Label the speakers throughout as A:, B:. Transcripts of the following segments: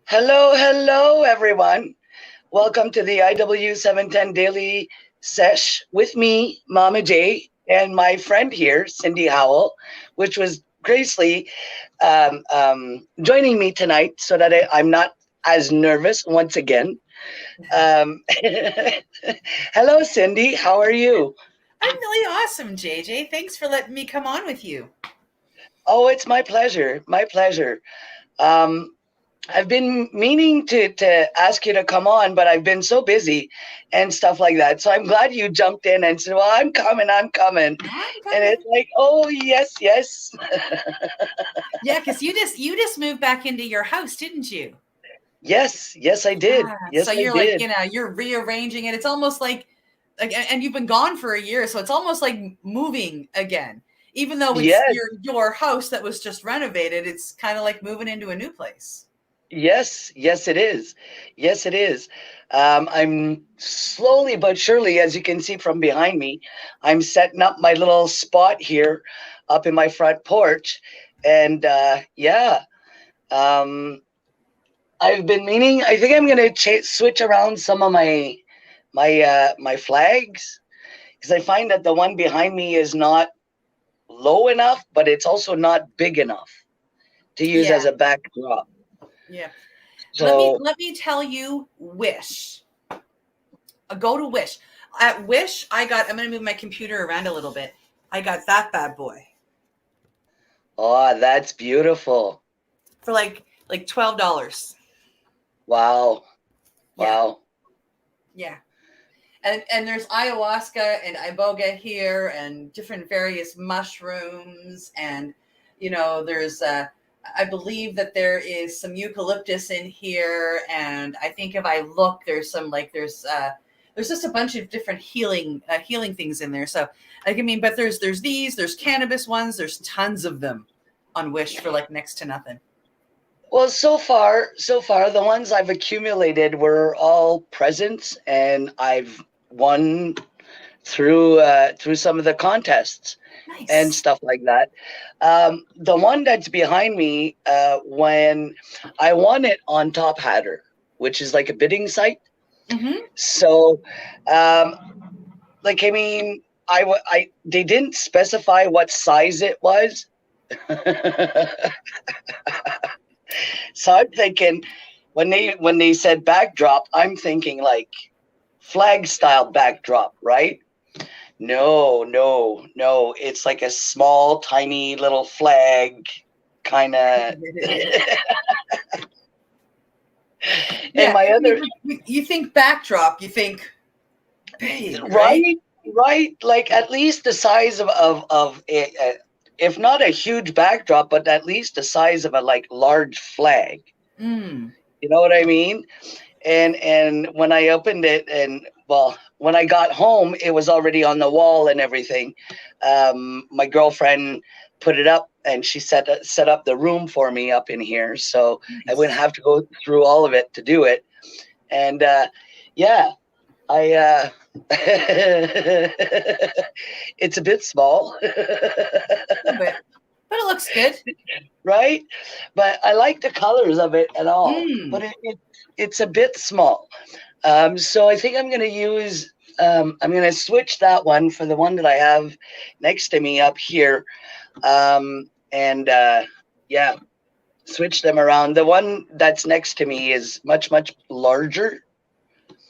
A: Hello, hello, everyone. Welcome to the IW 710 Daily Sesh with me, Mama J, and my friend here, Cindy Howell, which was graciously joining me tonight so that I'm not as nervous once again. Um, Hello, Cindy. How are you?
B: I'm really awesome, JJ. Thanks for letting me come on with you.
A: Oh, it's my pleasure. My pleasure. Um, I've been meaning to ask you to come on, but I've been so busy and stuff like that. So I'm glad you jumped in and said, "Well, I'm coming, I'm coming."
B: I'm
A: And
B: coming.
A: it's like, "Oh, yes, yes."
B: Yeah, because you just moved back into your house, didn't you?
A: Yes, yes, I did.
B: Yeah.
A: Yes,
B: So
A: I
B: you're like,
A: did.
B: you're rearranging it. It's almost like, and you've been gone for a year, so it's almost like moving again. Even though it's
A: Yes,
B: your house that was just renovated, it's kind of like moving into a new place.
A: yes, yes, it is. Yes, it is. I'm slowly but surely, as you can see from behind me, I'm setting up my little spot here up in my front porch. And yeah, um, I've been meaning. I think I'm gonna switch around some of my flags because I find that the one behind me is not low enough, but it's also not big enough to use
B: Yeah,
A: as a backdrop.
B: yeah. Let me
A: So,
B: let me tell you, Wish. Go to Wish. At Wish, I'm gonna move my computer around a little bit. I got that bad boy
A: oh, that's beautiful.
B: for like $12.
A: Wow,
B: Yeah,
A: wow.
B: yeah. And there's ayahuasca and iboga here, and different various mushrooms, and there's I believe that there is some eucalyptus in here, and I think if I look, there's just a bunch of different healing things in there. So I mean, but there's cannabis ones. There's tons of them on Wish for like next to nothing.
A: Well, so far, the ones I've accumulated were all presents, and I've won through some of the contests and
B: Nice.
A: stuff like that. The one that's behind me, when I won it on Top Hatter, which is like a bidding site.
B: Mm-hmm.
A: So, like, I mean, they didn't specify what size it was. So I'm thinking when they said backdrop, I'm thinking like flag style backdrop, right? No, no, no. It's like a small, tiny little flag, kind of. And
B: Yeah,
A: my
B: I mean,
A: other,
B: you think backdrop, you think big, right?
A: right, right, like at least the size of if not a huge backdrop, but at least the size of a like large flag.
B: Mm.
A: You know what I mean? And when I opened it, and well, when I got home, it was already on the wall and everything. My girlfriend put it up, and she set up the room for me up in here, so I wouldn't
B: Nice.
A: have to go through all of it to do it. And yeah, I it's a bit small.
B: A little bit, but it looks good.
A: Right? But I like the colors of it and all. But
B: Mm.
A: it's a bit small. So I think I'm going to use, I'm going to switch that one for the one that I have next to me up here. And yeah, switch them around. The one that's next to me is much, much larger.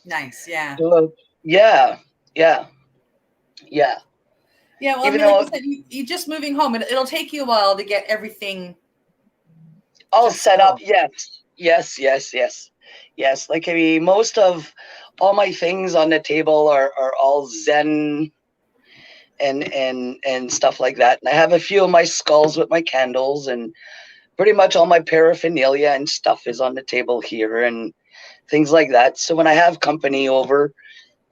B: Nice, yeah.
A: So yeah, yeah, yeah.
B: Yeah, well, I
A: Even
B: mean, like you
A: though
B: said, you just moving home, and it'll take you a while to get everything
A: all
B: just
A: set up,
B: going.
A: yes, yes, yes, yes, yes. Like I mean, most of all my things on the table are all Zen and stuff like that. And I have a few of my skulls with my candles, and pretty much all my paraphernalia and stuff is on the table here and things like that. So when I have company over,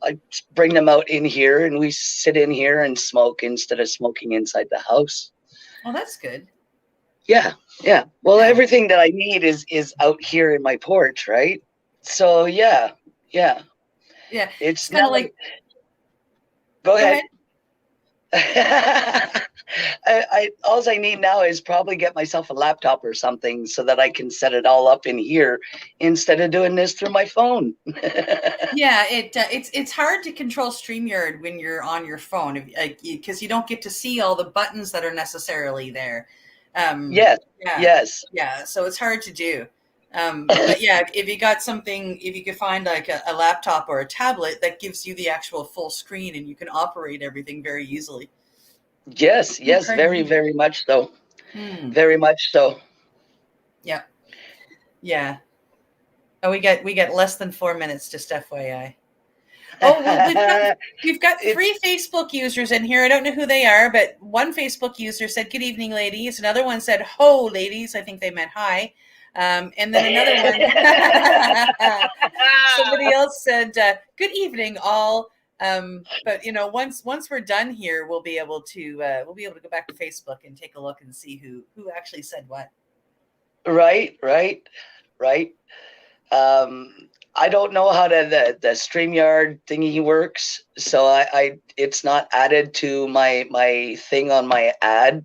A: I bring them out in here and we sit in here and smoke instead of smoking inside the house.
B: Oh, that's good.
A: Yeah, yeah. Well,
B: Yeah,
A: everything that I need is out here in my porch, right? So yeah, yeah.
B: yeah.
A: It's
B: It's kind
A: not.
B: of like.
A: Go
B: Go
A: ahead.
B: ahead.
A: All I need now is probably get myself a laptop or something so that I can set it all up in here instead of doing this through my phone.
B: Yeah, it's hard to control StreamYard when you're on your phone, because you don't get to see all the buttons that are necessarily there.
A: Yes,
B: Yeah,
A: yes.
B: yeah. So it's hard to do. But yeah, if you got something, if you could find like a laptop or a tablet that gives you the actual full screen and you can operate everything very easily.
A: Yes,
B: Oh,
A: yes,
B: pardon
A: very,
B: me.
A: very much so.
B: Hmm.
A: Very much so.
B: Yeah, yeah. Oh, we get less than 4 minutes, just FYI. Oh, well, we've got
A: It's
B: 3 Facebook users in here. I don't know who they are, but one Facebook user said, "Good evening, ladies." Another one said, "Ho, ladies." I think they meant hi. And then another one, somebody else said, "Good evening, all." But once we're done here, we'll be able to go back to Facebook and take a look and see who actually said what.
A: right, right, right. I don't know how the StreamYard thingy works, so I it's not added to my thing on my ad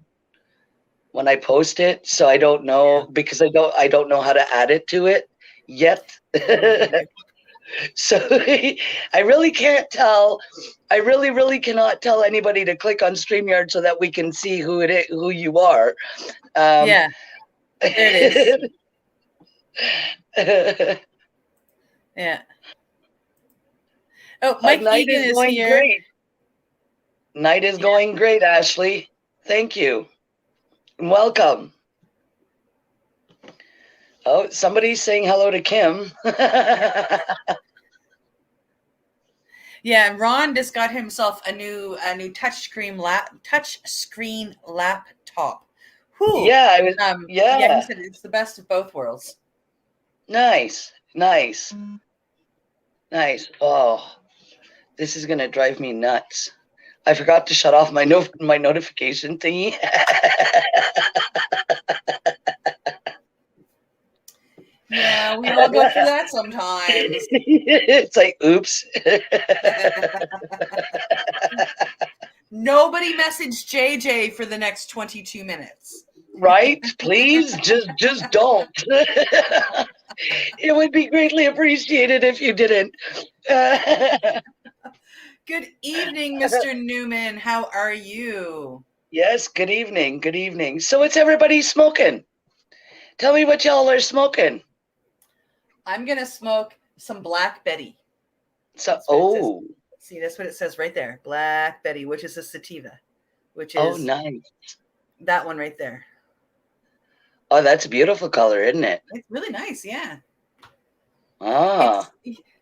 A: when I post it, so I don't
B: Yeah.
A: know because I don't know how to add it to it yet.
B: Okay.
A: So I really can't tell. I really cannot tell anybody to click on StreamYard so that we can see who you are. Um,
B: Yeah, there it is. Yeah. Oh, Mike
A: night
B: Egan
A: is
B: is
A: going
B: here.
A: great. Night is
B: Yeah.
A: going great, Ashley. Thank you. Welcome. Oh, somebody's saying hello to Kim.
B: Yeah, and Ron just got himself a new touchscreen laptop. Whew.
A: Yeah, I was.
B: Yeah, he
A: Yeah,
B: said it's the best of both worlds.
A: nice, nice, nice. Oh, this is gonna drive me nuts. I forgot to shut off my notification thingy.
B: Yeah, we all go through that sometimes.
A: It's like, oops.
B: Nobody message JJ for the next 22 minutes.
A: Right? Please, just don't. It would be greatly appreciated if you didn't.
B: Good evening, Mr. Newman. How are you?
A: Yes, good evening. Good evening. So what's everybody smoking? Tell me what y'all are smoking.
B: I'm going to smoke some Black Betty.
A: So,
B: That's what it says.
A: oh,
B: See, that's what it says right there. Black Betty, which is a sativa, which
A: oh,
B: is
A: nice.
B: that one right there.
A: Oh, that's a beautiful color, isn't it?
B: It's really nice, yeah.
A: Ah,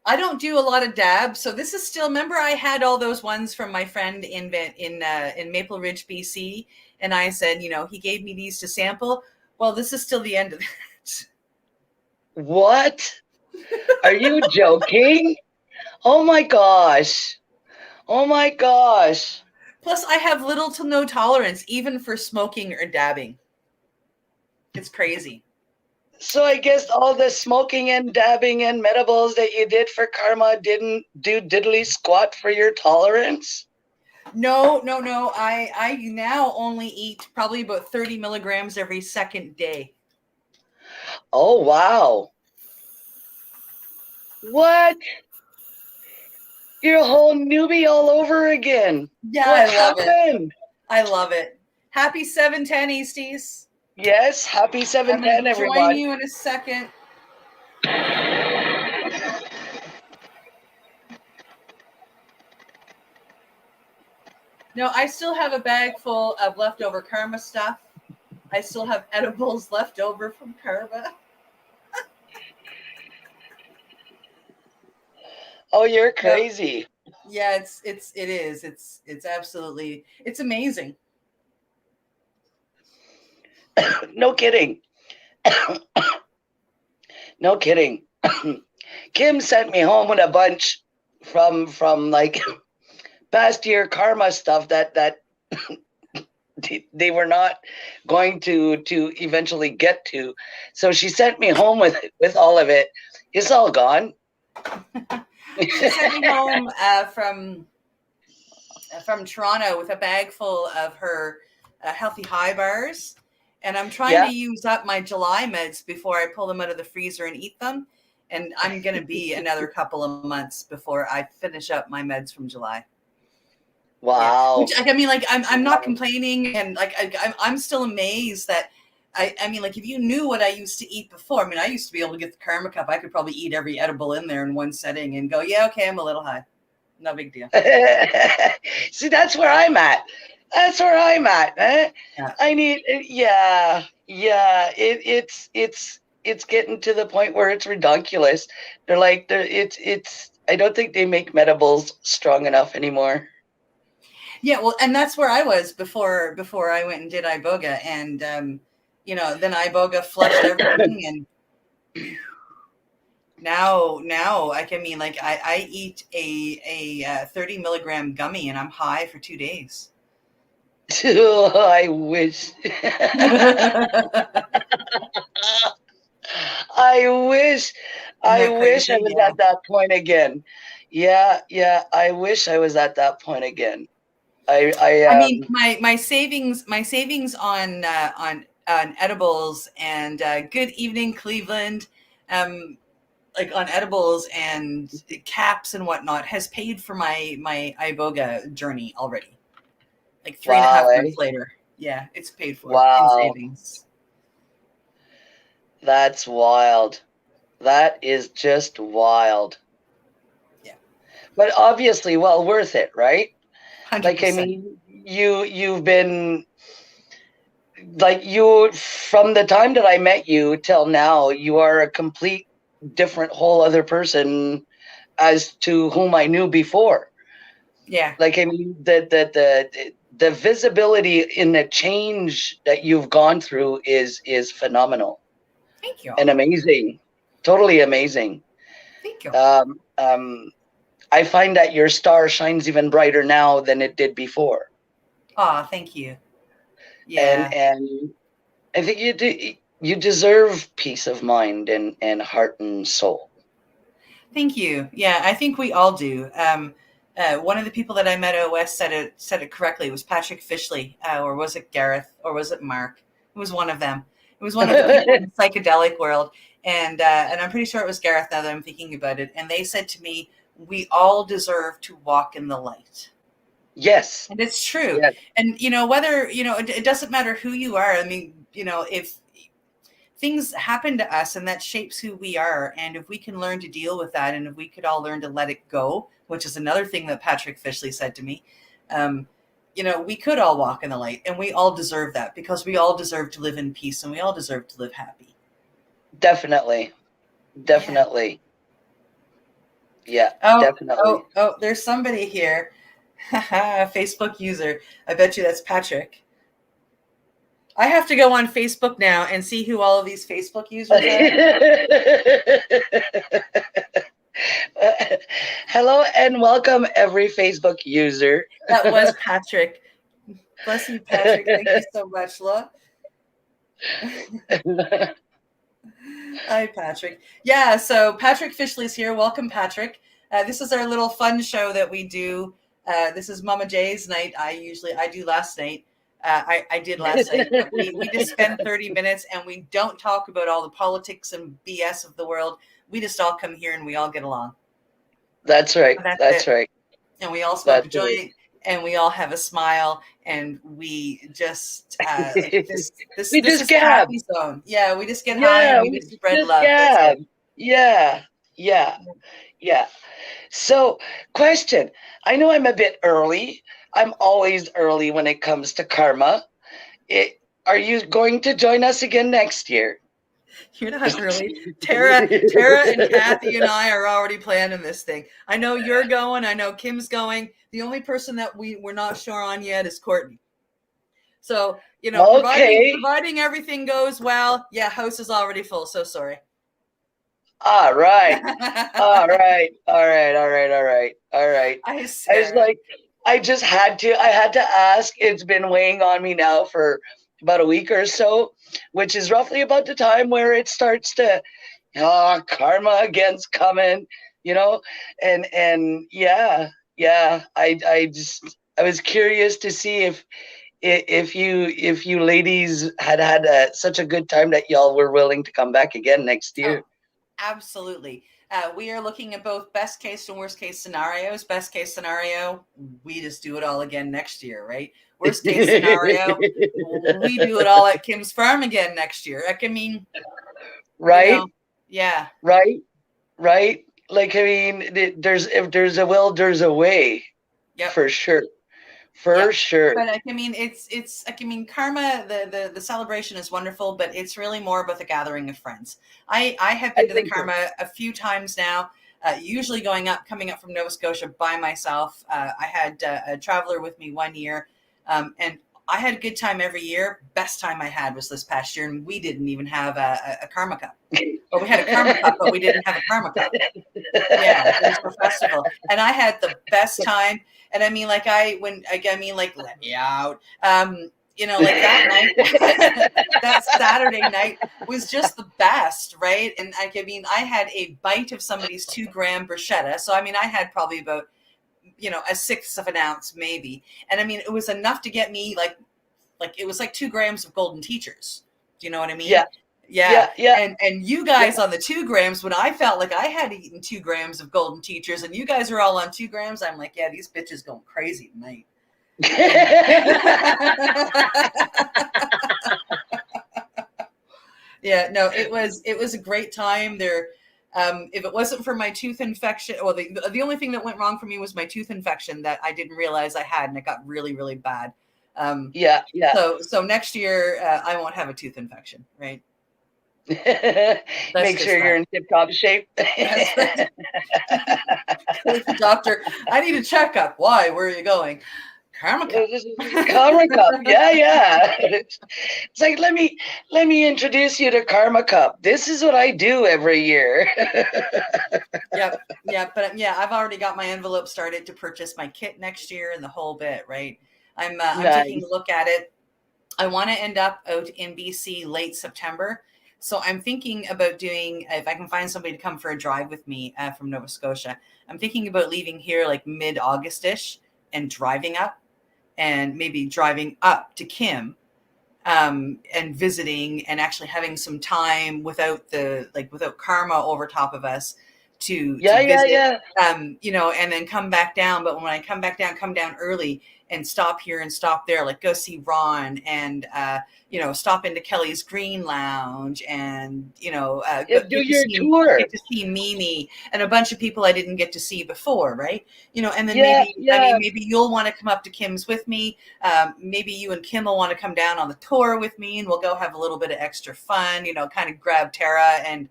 B: I don't do a lot of dabs, so this is still. Remember, I had all those ones from my friend in Maple Ridge, BC, and I said, he gave me these to sample. Well, this is still the end of that.
A: what? Are you joking? Oh my gosh. Oh my gosh.
B: Plus, I have little to no tolerance, even for smoking or dabbing. It's crazy.
A: So I guess all the smoking and dabbing and medibles that you did for karma didn't do diddly squat for your tolerance?
B: No. I now only eat probably about 30 milligrams every second day.
A: Oh, wow. What? You're a whole newbie all over again.
B: Yeah,
A: What
B: I love it.
A: happened?
B: I love it. Happy 710, Easties.
A: Yes, happy
B: I'm
A: 710,
B: going to join
A: everyone.
B: you in a second. No, I still have a bag full of leftover karma stuff. I still have edibles left over from karma.
A: Oh, you're crazy.
B: Yeah, it is. It's absolutely, it's amazing.
A: No kidding. No kidding. Kim sent me home with a bunch from like past year karma stuff that they were not going to eventually get to. So she sent me home with all of it. It's all gone.
B: She sent me home from from Toronto with a bag full of her healthy high bars. And I'm trying
A: Yeah.
B: to use up my July meds before I pull them out of the freezer and eat them. And I'm going to be another couple of months before I finish up my meds from July. Yeah, which
A: Wow.
B: like I mean, like I'm not
A: Wow.
B: complaining, and like I'm still amazed that I mean, like if you knew what I used to eat before, I mean, I used to be able to get the karma cup. I could probably eat every edible in there in one setting and go, yeah, okay, I'm a little high, no big deal.
A: See, that's where I'm at. That's where I'm at. Eh?
B: Yeah.
A: I need, yeah, yeah. It's getting to the point where it's ridiculous. They're like, it's. I don't think they make medibles strong enough anymore.
B: Yeah, well, and that's where I was before I went and did iboga, and you know, then iboga flushed everything, and now I can mean like I eat a 30 milligram gummy and I'm high for 2 days.
A: I wish. I wish.
B: Isn't
A: I
B: that
A: wish I
B: crazy?
A: was
B: Yeah.
A: at that point again. Yeah, yeah. I wish I was at that point again.
B: I mean, my savings on edibles and good evening Cleveland, um, like on edibles and caps and whatnot has paid for my iboga journey already. Like three and a
A: Wow,
B: half
A: eh?
B: months later, yeah, it's paid for in
A: Wow.
B: savings.
A: That's wild. That is just wild.
B: Yeah,
A: But obviously well worth it, right?
B: 100%.
A: Like I mean, you've been like you from the time that I met you till now, you are a complete different whole other person as to whom I knew before.
B: Yeah,
A: Like I mean, the visibility in the change that you've gone through is phenomenal
B: thank you,
A: and amazing, totally amazing.
B: thank you.
A: Um, um, I find that your star shines even brighter now than it did before,
B: Ah, thank you.
A: and
B: Yeah,
A: I think you deserve peace of mind and heart and soul.
B: thank you. Yeah, I think we all do. One of the people that I met at OS said it correctly. It was Patrick Fishley, or was it Gareth, or was it Mark? It was one of them. It was one of the people in the psychedelic world, and I'm pretty sure it was Gareth. Now that I'm thinking about it, and they said to me, "We all deserve to walk in the light."
A: Yes,
B: And it's true.
A: yes,
B: And whether it doesn't matter who you are. I mean, if things happen to us and that shapes who we are, and if we can learn to deal with that, and if we could all learn to let it go, which is another thing that Patrick Fishley said to me, um, we could all walk in the light, and we all deserve that, because we all deserve to live in peace, and we all deserve to live happy.
A: definitely,
B: Yeah.
A: definitely, yeah,
B: Oh,
A: definitely.
B: oh, there's somebody here. Facebook user. I bet you that's Patrick. I have to go on Facebook now and see who all of these Facebook users are.
A: Hello and welcome, every Facebook user.
B: That was Patrick. Bless you, Patrick. Thank you so much, Law. Hi, Patrick. Yeah, so Patrick Fishley's here. Welcome, Patrick. This is our little fun show that we do. This is Mama J's night. I do last night. I did last night. But we just spend 30 minutes and we don't talk about all the politics and BS of the world. We just all come here and we all get along.
A: That's right.
B: And that's
A: That's
B: it.
A: right.
B: And we all smoke
A: That's
B: a
A: right.
B: joint and we all have a smile and we just like
A: We
B: this
A: just
B: is
A: gab.
B: happy zone. Yeah, we just get high and
A: Yeah,
B: we
A: we
B: just spread
A: just
B: love. That's
A: gab.
B: it.
A: Yeah, yeah, yeah. So, question. I know I'm a bit early. I'm always early when it comes to karma. It, are you going to join us again next year?
B: You're not early. Tara and Kathy and I are already planning this thing. I know you're going. I know Kim's going. The only person that we're not sure on yet is Courtney. So, providing
A: Okay.
B: providing everything goes well, yeah, house is already full. So sorry.
A: All right. All right. All right. All right. All right. All right.
B: Hi,
A: I was
B: Sarah.
A: like, I had to ask. It's been weighing on me now for about a week or so, which is roughly about the time where it starts to, karma again's coming, you know? And yeah, yeah, I just, I was curious to see if you ladies had such a good time that y'all were willing to come back again next
B: Oh,
A: year.
B: absolutely. We are looking at both best case and worst case scenarios. Best case scenario, we just do it all again next year, right? Worst case scenario, we do it all at Kim's Farm again next year. I mean,
A: Right,
B: yeah.
A: right, right. Like I mean, there's if there's a will, there's a way,
B: Yep.
A: for sure, for
B: Yep.
A: sure.
B: But I mean, it's I mean, karma. The celebration is wonderful, but it's really more about the gathering of friends. I have
A: I
B: been to the
A: think so.
B: karma a few times now. Usually coming up from Nova Scotia by myself. I had a traveler with me one year, and I had a good time every year. Best time I had was this past year, and we didn't even have a karma cup. Well, we had a karma cup, but we didn't have a karma cup. Yeah, it was a festival, and I had the best time. And I mean, like like let me out. Like that night, that Saturday night was just the best, right? And I mean, I had a bite of somebody's 2 gram bruschetta, so I mean, I had probably about a sixth of an ounce maybe, and I mean, it was enough to get me like it was like 2 grams of golden teachers. Do you know what I mean?
A: Yeah,
B: Yeah.
A: yeah, yeah,
B: And you
A: yeah.
B: guys on the 2 grams, when I felt like I had eaten 2 grams of golden teachers and you guys are all on 2 grams, I'm like, yeah, these bitches going crazy tonight. And yeah, no, it was a great time there. If it wasn't for my tooth infection, well, the only thing that went wrong for me was my tooth infection that I didn't realize I had, and it got really, really bad.
A: Yeah, yeah.
B: So next year I won't have a tooth infection, right? That's
A: Make
B: just
A: sure you're
B: that.
A: in tip-top shape.
B: The doctor, I need a checkup. Why? Where are you going? Karma cup.
A: Karma Cup. Yeah, yeah. It's like let me introduce you to Karma Cup. This is what I do every year.
B: Yep. Yeah. But yeah, I've already got my envelope started to purchase my kit next year and the whole bit, right? I'm taking a
A: Nice.
B: look at it. I want to end up out in BC late September. So I'm thinking about doing, if I can find somebody to come for a drive with me from Nova Scotia, I'm thinking about leaving here like mid-August-ish and driving up and maybe driving up to Kim and visiting and actually having some time without karma over top of us to
A: Yeah, yeah,
B: visit,
A: yeah.
B: and then come back down. But when I come down early and stop here and stop there, like go see Ron and stop into Kelly's Green Lounge and
A: Yeah, do your tour.
B: get to see Mimi and a bunch of people I didn't get to see before, right? And then
A: Yeah, yeah.
B: maybe you'll want to come up to Kim's with me. Maybe you and Kim will want to come down on the tour with me, and we'll go have a little bit of extra fun. Kind of grab Tara and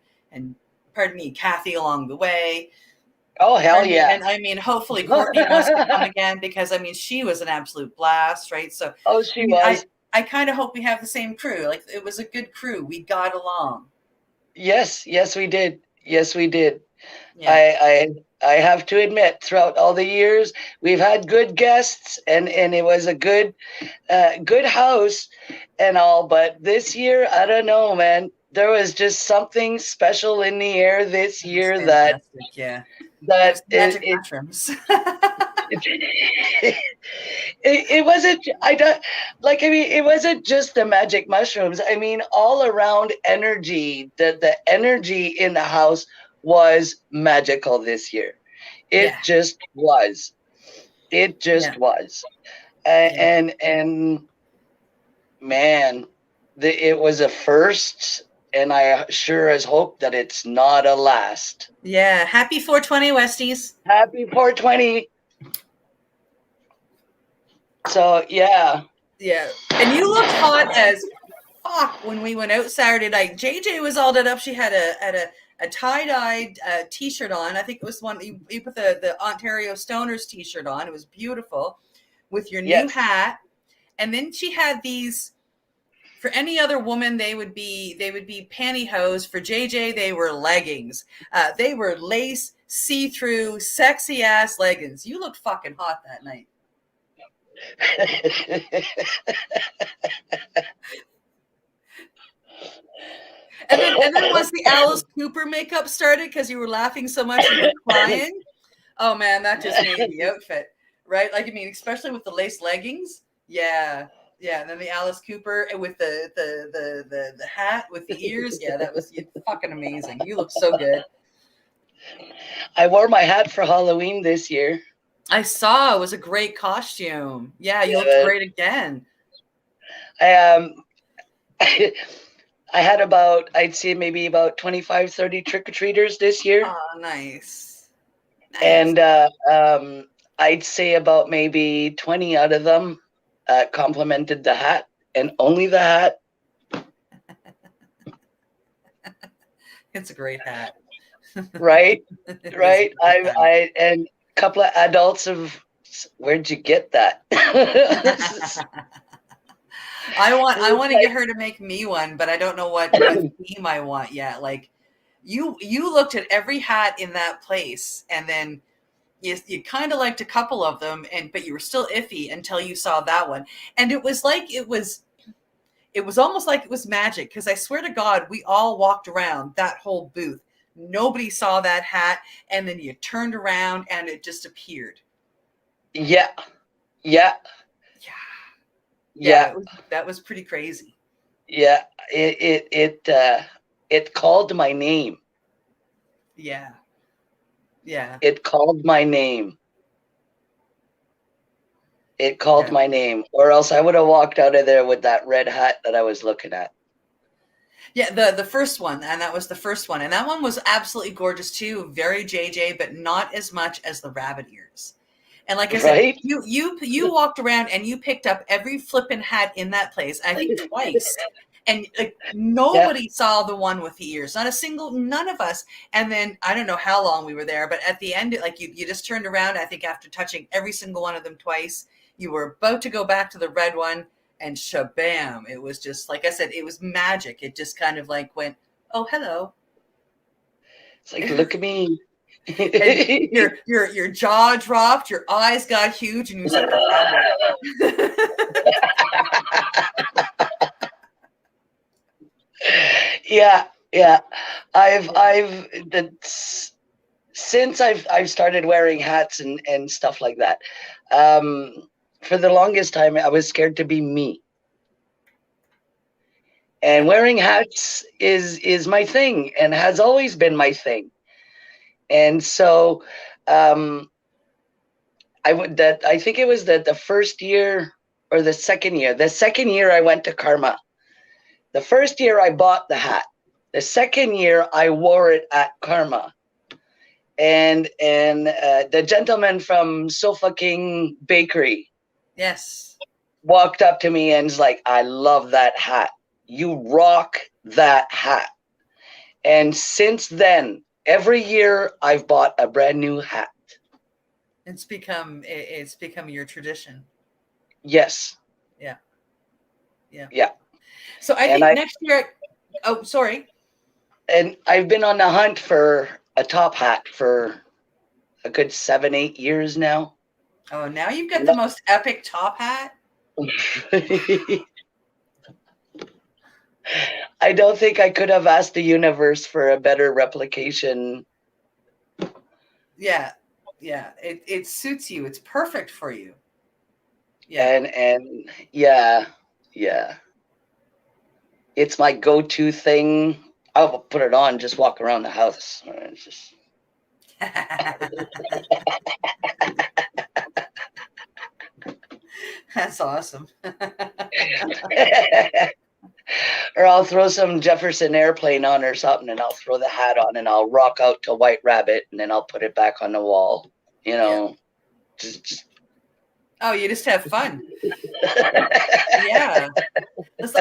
B: pardon me, Kathy along the way.
A: Oh, hell yeah.
B: And I mean, hopefully Courtney wants to come again because I mean, she was an absolute blast, right? So
A: Oh,
B: I
A: she
B: mean,
A: was.
B: I kind of hope we have the same crew. Like it was a good crew. We got along.
A: Yes, yes, we did. Yes, we did.
B: Yeah.
A: I have to admit, throughout all the years, we've had good guests, and it was a good house and all. But this year, I don't know, man. There was just something special in the air this
B: It was
A: year
B: fantastic. Yeah. It
A: that
B: was magic mushrooms.
A: it, it wasn't. I don't like. I mean, it wasn't just the magic mushrooms. I mean, all around energy. The energy in the house was magical this year.
B: Yeah.
A: It just was. It
B: Yeah.
A: just was.
B: Yeah.
A: And man, it was a first, and I sure as hope that it's not a last.
B: Yeah. Happy 420 Westies.
A: Happy 420. So yeah.
B: Yeah. And you looked hot as fuck when we went out Saturday night. JJ was all done up. She had a tie-dyed t-shirt on. I think it was one you put the Ontario Stoners t-shirt on. It was beautiful with your new
A: Yes.
B: hat. And then she had these, for any other woman, they would be pantyhose. For JJ, they were leggings. They were lace, see-through, sexy ass leggings. You looked fucking hot that night. And then once the Alice Cooper makeup started, because you were laughing so much you were crying. Oh man, that just made the outfit. right? Like, I mean, especially with the lace leggings. Yeah. Yeah. And then the Alice Cooper with the hat with the ears. Yeah, that was fucking amazing. You look so good.
A: I wore my hat for Halloween this year.
B: I saw it was a great costume. Yeah, you looked
A: Yeah,
B: great again.
A: I I had about, I'd say maybe about 25, 30 trick-or-treaters this year.
B: Oh, nice. Nice.
A: And I'd say about maybe 20 out of them complimented the hat, and only the hat.
B: It's a great hat.
A: Right?
B: It is a
A: Right?
B: great hat.
A: And a couple of adults have, where'd you get that?
B: I want
A: It's
B: to get
A: like,
B: her to make me one, but I don't know what theme I want yet. Like you looked at every hat in that place, and then you kind of liked a couple of them, but you were still iffy until you saw that one. And it was like it was almost like it was magic, because I swear to God, we all walked around that whole booth. Nobody saw that hat, and then you turned around and it just appeared.
A: yeah, yeah,
B: Yeah.
A: yeah,
B: That was pretty crazy.
A: yeah. It called my name.
B: Yeah. Yeah.
A: It called my name. It called
B: Yeah.
A: my name, or else I would have walked out of there with that red hat that I was looking at.
B: Yeah, the first one, and that was the first one, and that one was absolutely gorgeous too. Very JJ, but not as much as the rabbit ears. And like I said,
A: Right?
B: you walked around and you picked up every flippin' hat in that place. I think twice, and like
A: Yeah.
B: nobody saw the one with the ears. Not a single, none of us. And then I don't know how long we were there, but at the end, like you just turned around. I think after touching every single one of them twice, you were about to go back to the red one, and shabam! It was just like I said, it was magic. It just kind of like went, oh hello.
A: It's like, look at me.
B: And your jaw dropped, your eyes got huge, and you said, I found it.
A: Yeah, yeah. Since I've started wearing hats and stuff like that. For the longest time, I was scared to be me. And
B: Yeah.
A: wearing hats is my thing, and has always been my thing. And so, I think it was the first year or the second year. The second year I went to Karma. The first year I bought the hat. The second year I wore it at Karma. And the gentleman from Sofa King Bakery,
B: Yes.
A: walked up to me and was like, I love that hat. You rock that hat. And since then, every year I've bought a brand new hat.
B: It's become your tradition.
A: Yes.
B: Yeah. Yeah.
A: Yeah.
B: So I
A: And
B: think next year, oh, sorry.
A: I've been on the hunt for a top hat for a good 7, 8 years now.
B: Oh, now you've got the most epic top hat.
A: I don't think I could have asked the universe for a better replication.
B: Yeah. Yeah. It suits you. It's perfect for you. Yeah.
A: And yeah, yeah. It's my go-to thing. I'll put it on, just walk around the house. It's just
B: That's awesome.
A: or I'll throw some Jefferson Airplane on or something, and I'll throw the hat on, and I'll rock out to White Rabbit, and then I'll put it back on the wall. You know,
B: Yeah.
A: just
B: Oh, you just have fun. Yeah.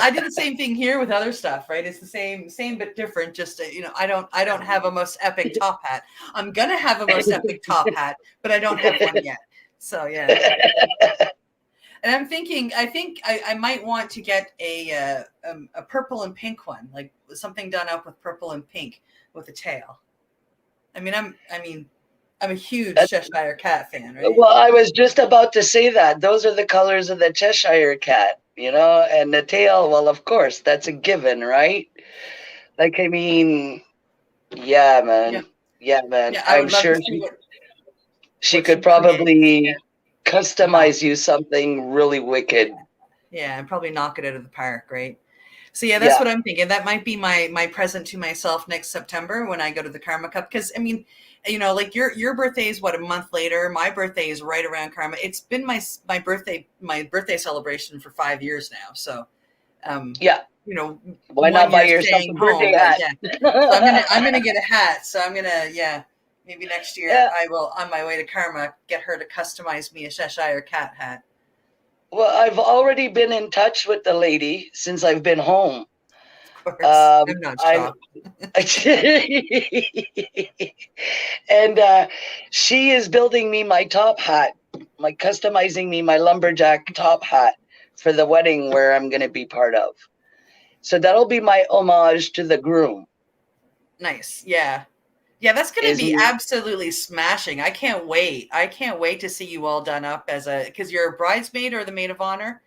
B: I do the same thing here with other stuff, right? It's the same but different. Just I don't have a most epic top hat. I'm gonna have a most epic top hat, but I don't have one yet. So yeah. And I'm thinking, I think I might want to get a purple and pink one, like something done up with purple and pink with a tail. I'm a huge Cheshire Cat fan, right?
A: Well, I was just about to say that. Those are the colors of the Cheshire Cat, and the tail, well, of course, that's a given, right? Like, I mean, yeah, man.
B: Yeah.
A: Yeah, man.
B: Yeah, I
A: I'm
B: would love to
A: sure
B: see
A: she
B: what
A: could
B: she creates.
A: probably customize you something really wicked.
B: Yeah, and probably knock it out of the park, right? So yeah, that's
A: Yeah.
B: what I'm thinking. That might be my present to myself next September when I go to the Karma Cup. Because I mean, like your birthday is what, a month later. My birthday is right around Karma. It's been my birthday celebration for 5 years now. So
A: Yeah.
B: you know,
A: Why not
B: one
A: buy
B: year
A: yourself a
B: staying
A: birthday
B: home, but
A: hat?
B: yeah. So I'm gonna get a hat. So I'm gonna, yeah, maybe next year
A: Yeah.
B: I will, on my way to Karma, get her to customize me a Cheshire cat hat.
A: Well, I've already been in touch with the lady since I've been home.
B: Of course, I'm not
A: I'm
B: shocked.
A: and she is building me my top hat, my customizing me my lumberjack top hat for the wedding where I'm going to be part of. So that'll be my homage to the groom.
B: Nice, yeah. Yeah, that's going to
A: Is
B: be
A: me?
B: absolutely smashing. I can't wait. I can't wait to see you all done up as because you're a bridesmaid or the maid of honor.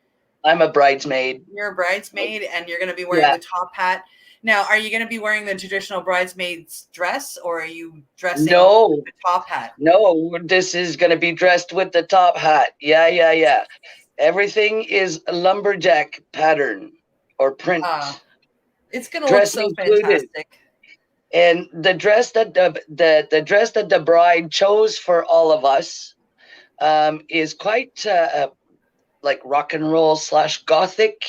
A: I'm a bridesmaid.
B: You're a bridesmaid and you're going to be wearing
A: Yeah.
B: the top hat. Now, are you going to be wearing the traditional bridesmaid's dress or are you dressing with
A: No,
B: the top hat?
A: no, this is going to be dressed with the top hat. Yeah, yeah, yeah. Everything is a lumberjack pattern or print.
B: It's going to look
A: Dress
B: so
A: included.
B: fantastic.
A: And the dress that the dress that the bride chose for all of us is quite like rock and roll / gothic.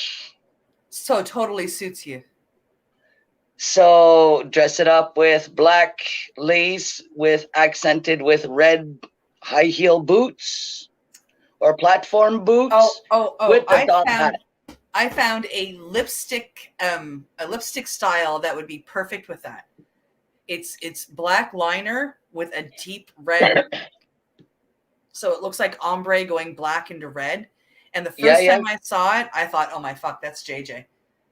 B: So totally suits you.
A: So dress it up with black lace with accented with red high heel boots or platform boots
B: Oh,
A: with the top hat.
B: I found a lipstick style that would be perfect with that. It's black liner with a deep red, so it looks like ombre going black into red. And the
A: Yeah,
B: first
A: yeah.
B: time I saw it, I thought, "Oh my fuck, that's JJ.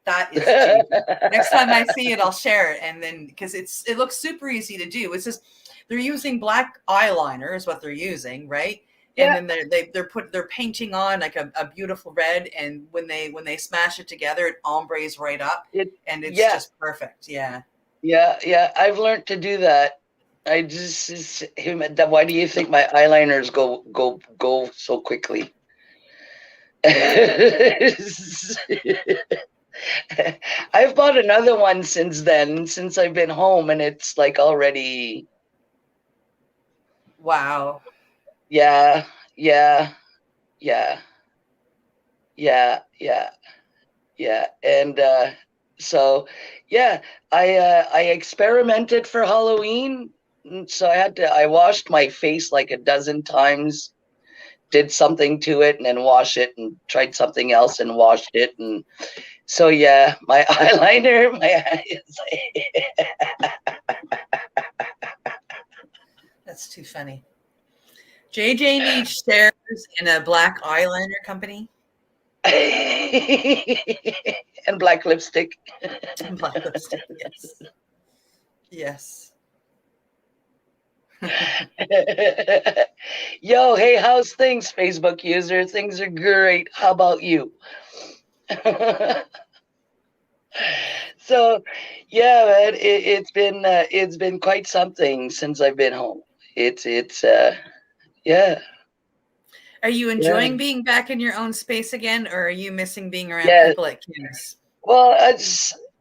B: That is JJ." Next time I see it, I'll share it, and then because it looks super easy to do. It's just they're using black eyeliner is what they're using, right? And
A: Yeah.
B: then they're painting on like a beautiful red, and when they smash it together, it ombres right up,
A: It,
B: and it's
A: yeah,
B: just perfect. Yeah.
A: yeah, yeah. I've learned to do that. I just why do you think my eyeliners go so quickly? I've bought another one since then, since I've been home, and it's like already,
B: Wow.
A: yeah, yeah, yeah, yeah, yeah, and so yeah, I experimented for Halloween, so I washed my face like a dozen times, did something to it, and then wash it, and tried something else and washed it, and so yeah, my eyeliner, my
B: That's too funny. JJ needs shares in a black eyeliner company.
A: and black lipstick.
B: Black lipstick, yes. Yes.
A: Yo, hey, how's things, Facebook user? Things are great. How about you? So, yeah, man, it's been quite something since I've been home. It's yeah,
B: Are you
A: yeah,
B: enjoying being back in your own space again, or are you missing being around
A: yeah.
B: people at Kim's?
A: Well,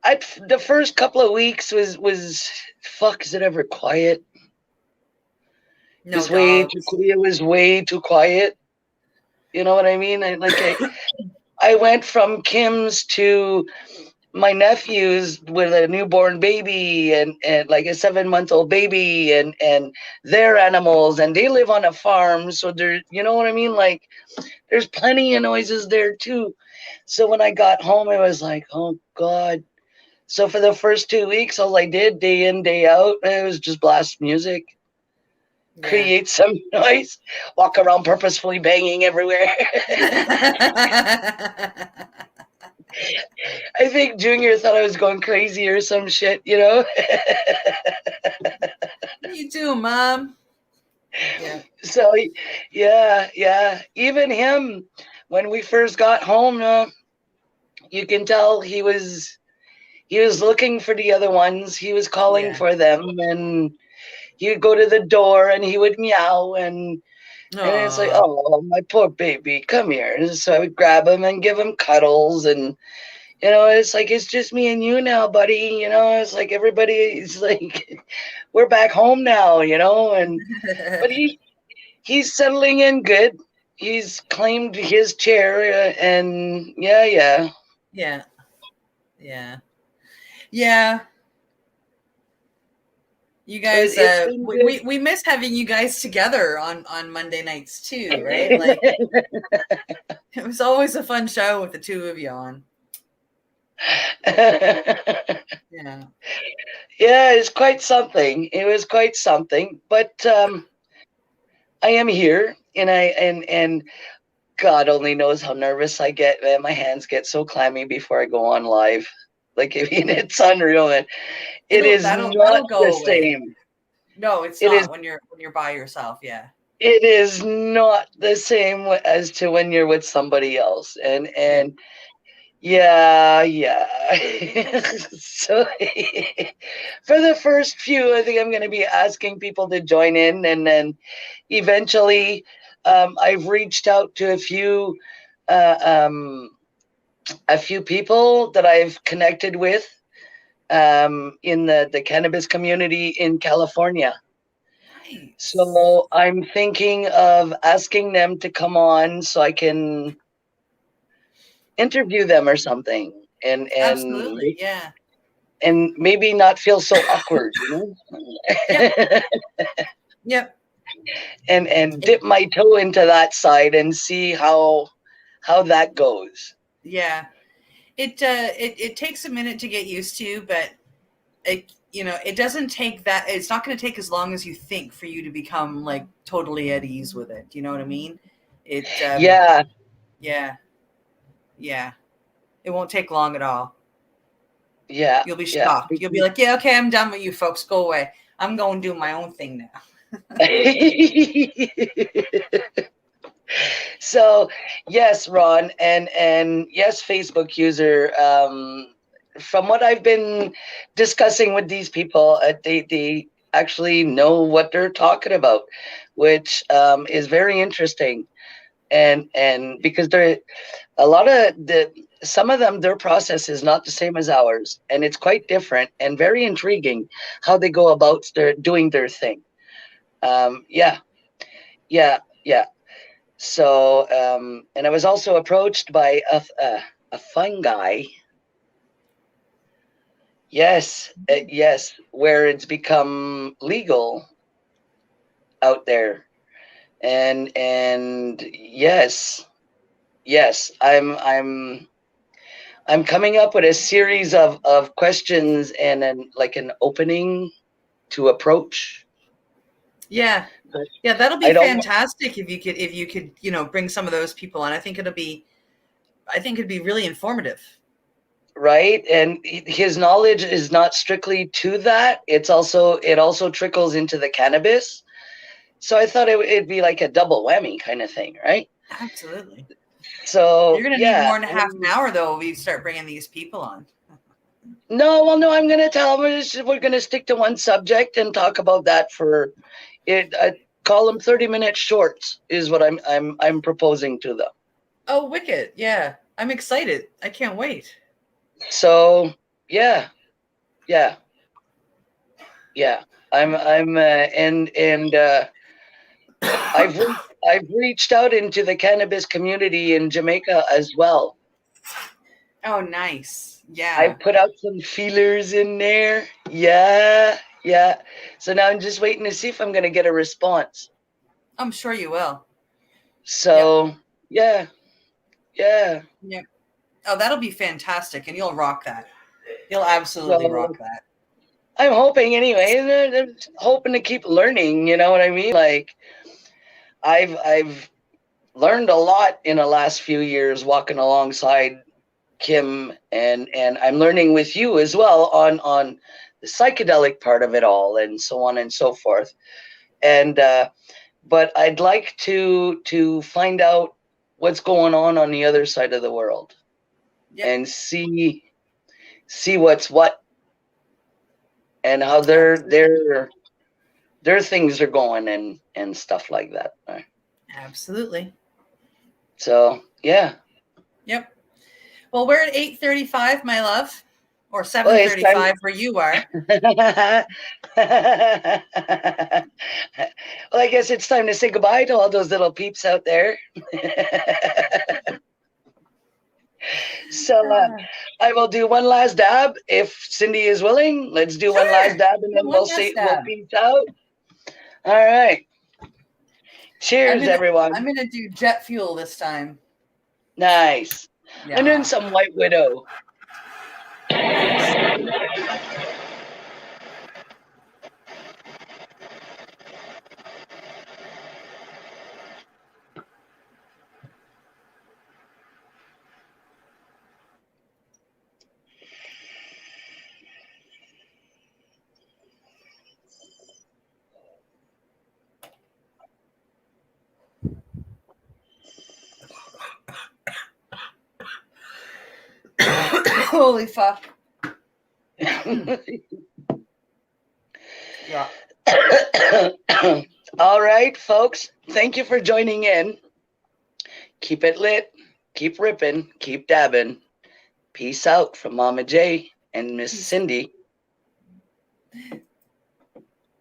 A: I the first couple of weeks was fuck. Is it ever quiet?
B: No dogs.
A: It was way too quiet. You know what I mean? I went from Kim's to my nephews with a newborn baby and like a 7-month-old baby and their animals, and they live on a farm, so there, you know what I mean? Like there's plenty of noises there too. So when I got home, I was like, oh God. So for the first 2 weeks, all I did day in, day out, it was just blast music,
B: Yeah.
A: create some noise, walk around purposefully banging everywhere. I think Junior thought I was going crazy or some shit, you know?
B: What are you doing, Mom? Yeah.
A: So, yeah, yeah. Even him, when we first got home, you can tell he was looking for the other ones. He was calling
B: Yeah.
A: for them, and he would go to the door and he would meow, and And it's like,
B: Oh,
A: oh, my poor baby, come here. And so I would grab him and give him cuddles. And, it's like, it's just me and you now, buddy. It's like everybody's like, we're back home now, but he's settling in good. He's claimed his chair, and yeah.
B: yeah, yeah, yeah. You
A: So
B: guys,
A: it's been
B: we miss having you guys together on Monday nights too, right? Like
A: good.
B: it was always a fun show with the two of you on. Yeah.
A: Yeah, it's quite something. It was quite something, but I am here, and God only knows how nervous I get. Man, my hands get so clammy before I go on live. Like, I mean, it's unreal, man. It
B: It'll
A: is
B: that'll
A: not
B: that'll
A: the
B: go away.
A: same.
B: No, it's
A: It is.
B: not when you're by yourself. Yeah.
A: It is not the same as to when you're with somebody else, and
B: Yeah.
A: and yeah. So for the first few, I think I'm going to be asking people to join in, and then eventually, I've reached out to uh, um, a few people that I've connected with in the cannabis community in California.
B: Nice.
A: So I'm thinking of asking them to come on so I can interview them or something, and and
B: Absolutely. Yeah.
A: and maybe not feel so awkward,
B: Yep. Yep.
A: and
B: It,
A: dip my toe into that side and see how that goes.
B: yeah. It takes a minute to get used to, but it doesn't take that. It's not going to take as long as you think for you to become like totally at ease with it. You know what I mean? It
A: Yeah,
B: Yeah, yeah. It won't take long at all.
A: yeah,
B: You'll be
A: yeah.
B: shocked. You'll be like, yeah, okay, I'm done with you folks. Go away. I'm going to do my own thing now.
A: So yes, Ron, and yes, Facebook user. From what I've been discussing with these people, they actually know what they're talking about, which is very interesting. And because they're a lot of the some of them, their process is not the same as ours, and it's quite different and very intriguing how they go about doing their thing. Yeah, yeah. So, and I was also approached by a fungi. Yes, yes, where it's become legal out there, and yes, I'm coming up with a series of questions and an opening to approach.
B: Yeah,
A: But
B: yeah, that'll be
A: I don't.
B: fantastic if you could bring some of those people on. I think it'd be really informative.
A: Right, and his knowledge is not strictly to that. It also trickles into the cannabis. So I thought it'd be like a double whammy kind of thing, right?
B: Absolutely. You're
A: So
B: going to need
A: yeah.
B: more than a half an hour though if you start bringing these people on.
A: No, well, no, I'm gonna tell him we're gonna stick to one subject and talk about that for it. I call them 30-minute shorts is what I'm proposing to them.
B: Oh, wicked! Yeah, I'm excited. I can't wait.
A: So yeah, yeah, yeah. I'm I've I've reached out into the cannabis community in Jamaica as well.
B: Oh, nice.
A: I
B: Yeah,
A: put out some feelers in there. Yeah, yeah. So now I'm just waiting to see if I'm going to get a response.
B: I'm sure you will. Yep.
A: So yeah, yeah.
B: Yep. Oh, that'll be fantastic, and you'll rock that. You'll absolutely
A: So
B: rock that.
A: I'm hoping anyway. I'm hoping to keep learning. You know what I mean? Like I've learned a lot in the last few years walking alongside Kim, and I'm learning with you as well on the psychedelic part of it all, and so on and so forth. And but I'd like to find out what's going on the other side of the world
B: Yep.
A: and see what's what and how
B: Absolutely.
A: their things are going and stuff like that.
B: Absolutely.
A: So, yeah.
B: Yep. Well, we're at 8:35, my love, or
A: Oh, it's time.
B: 7:35 where you are.
A: Well, I guess it's time to say goodbye to all those little peeps out there. So I will do one last dab if Cindy is willing. Let's do one last
B: Sure.
A: dab and
B: Yeah,
A: then
B: one
A: we'll
B: last
A: see. We'll
B: stab.
A: peace out. All right. Cheers,
B: I'm
A: everyone.
B: gonna do jet fuel this time.
A: Nice. I'm doing
B: Yeah.
A: some White Widow.
B: Nice. Holy fuck. Yeah.
A: All right, folks. Thank you for joining in. Keep it lit. Keep ripping. Keep dabbing. Peace out from Mama J and Miss
B: Peace.
A: Cindy.